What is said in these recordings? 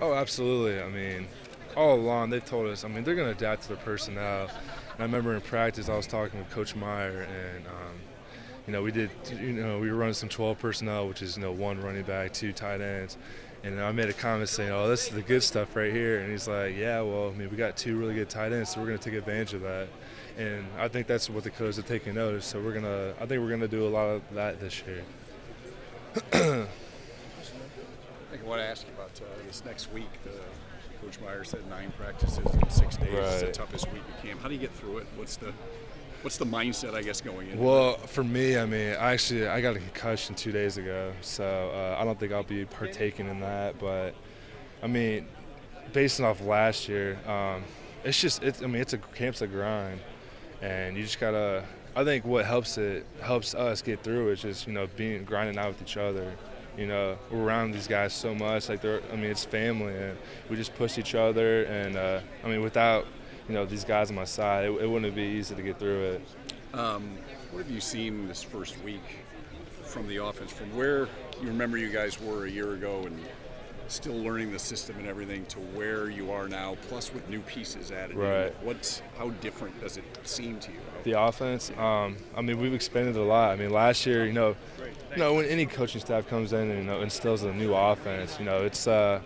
Oh, absolutely. I mean, all along they've told us. I mean, they're going to adapt to their personnel. And I remember in practice, I was talking with Coach Meyer, and we did. We were running some 12 personnel, which is one running back, two tight ends. And I made a comment saying, "Oh, this is the good stuff right here." And he's like, "Yeah, well, I mean, we got two really good tight ends, so we're going to take advantage of that." And I think that's what the coaches are taking notice. So I think we're gonna do a lot of that this year. I want to ask you about this next week. Coach Meyer said 9 practices in 6 days. It's the Right. toughest week of camp. How do you get through it? What's the mindset, I guess, going in? Well, for me, I mean, I got a concussion 2 days ago, so I don't think I'll be partaking in that. But I mean, basing off last year, I mean, camp's a grind, and you just gotta. I think what helps us get through is just being grinding out with each other. We're around these guys so much, like it's family, and we just push each other. And I mean, without these guys on my side, it wouldn't be easy to get through it. What have you seen this first week from the offense, from where you remember you guys were a year ago and still learning the system and everything to where you are now, plus with new pieces added Right. in? How different does it seem to you? The offense, I mean, we've expanded a lot. I mean, last year, when any coaching staff comes in and instills a new offense, it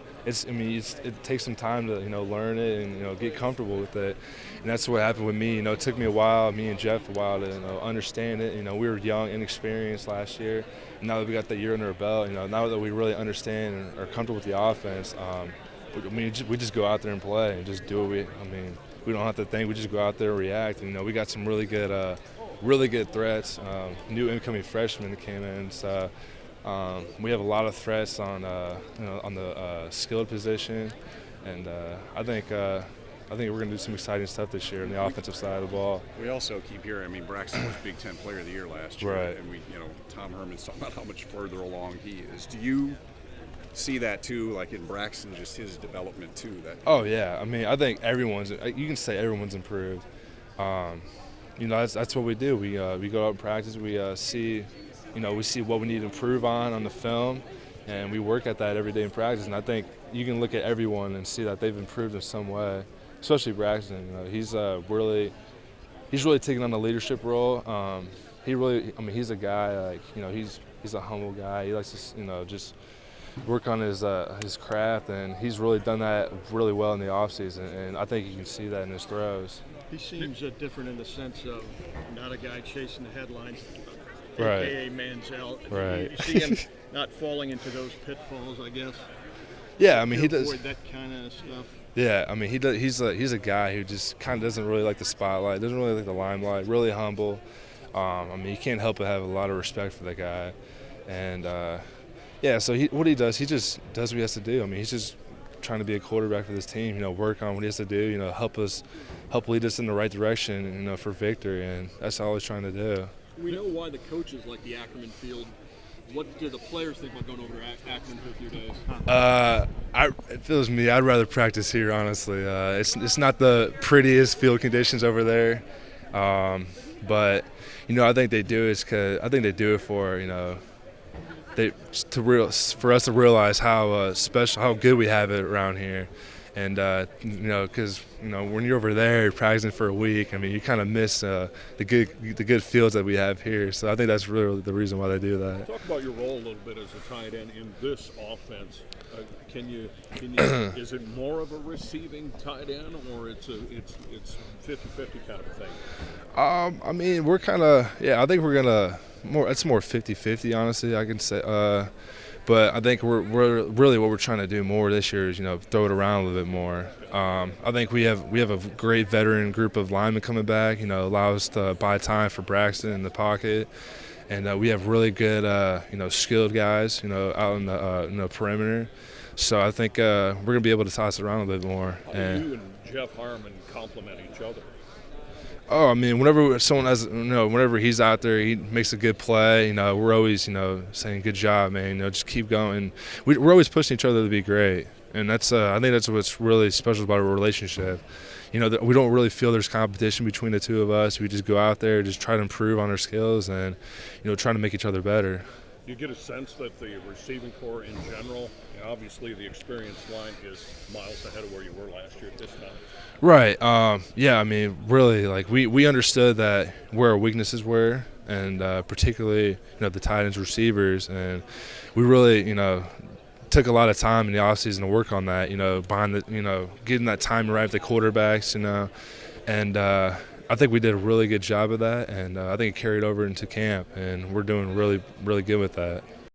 takes some time to learn it and get comfortable with it. And that's what happened with me. It took me a while, me and Jeff, a while to understand it. We were young, inexperienced last year. And now that we got the year under our belt, now that we really understand and are comfortable with the offense, we just go out there and play and just do what we don't have to think. We just go out there and react. We got some really good threats. New incoming freshmen that came in. So we have a lot of threats on the skilled position, and I think we're going to do some exciting stuff this year on the offensive side of the ball. We also keep hearing. I mean, Braxton was Big Ten Player of the Year last year, Right. and Tom Herman's talking about how much further along he is. Do you see that too, like in Braxton, just his development too? Oh yeah, I mean, I think you can say everyone's improved. That's what we do. We go out and practice. We see what we need to improve on the film, and we work at that every day in practice. And I think you can look at everyone and see that they've improved in some way, especially Braxton. He's really taking on the leadership role. He's a guy he's a humble guy. He likes to just work on his craft, and he's really done that really well in the offseason, and I think you can see that in his throws. He seems different in the sense of not a guy chasing the headlines, Right. a.k.a. Manziel. Right. You see him not falling into those pitfalls, I guess. Yeah, I mean, he does. Avoid that kind of stuff. Yeah, I mean, he does. He's a guy who just kind of doesn't really like the spotlight, doesn't really like the limelight. Really humble. I mean, you can't help but have a lot of respect for the guy, and yeah. So what he does, he just does what he has to do. I mean, he's just trying to be a quarterback for this team. Work on what he has to do. Help lead us in the right direction. For victory, and that's all he's trying to do. We know why the coaches like the Ackerman field. What do the players think about going over to Akron for a few days? If it was me, I'd rather practice here. Honestly, it's not the prettiest field conditions over there, but I think they do it for for us to realize how special, how good we have it around here. And because when you're over there you're practicing for a week, I mean, you kind of miss the good fields that we have here. So I think that's really the reason why they do that. Talk about your role a little bit as a tight end in this offense. Can you? Is it more of a receiving tight end, or it's 50-50 kind of a thing? I mean, we're kind of I think we're gonna more. It's more 50-50, honestly. I can say. But I think we're really what we're trying to do more this year is throw it around a little bit more. I think we have a great veteran group of linemen coming back. Allow us to buy time for Braxton in the pocket, and we have really good skilled guys out in the perimeter. So I think we're gonna be able to toss it around a little bit more. How do you and Jeff Harmon complement each other? Oh, I mean, whenever someone whenever he's out there, he makes a good play. We're always, saying good job, man. Just keep going. We're always pushing each other to be great, and that's I think that's what's really special about our relationship. That we don't really feel there's competition between the two of us. We just go out there, just try to improve on our skills, and trying to make each other better. You get a sense that the receiving corps in general obviously the experienced line is miles ahead of where you were last year at this time. Right. Yeah, I mean, really, like we understood that where our weaknesses were, and particularly, the tight ends, receivers, and we really, took a lot of time in the offseason to work on that, behind the, getting that time right with the quarterbacks, and I think we did a really good job of that, and I think it carried over into camp, and we're doing really, really good with that.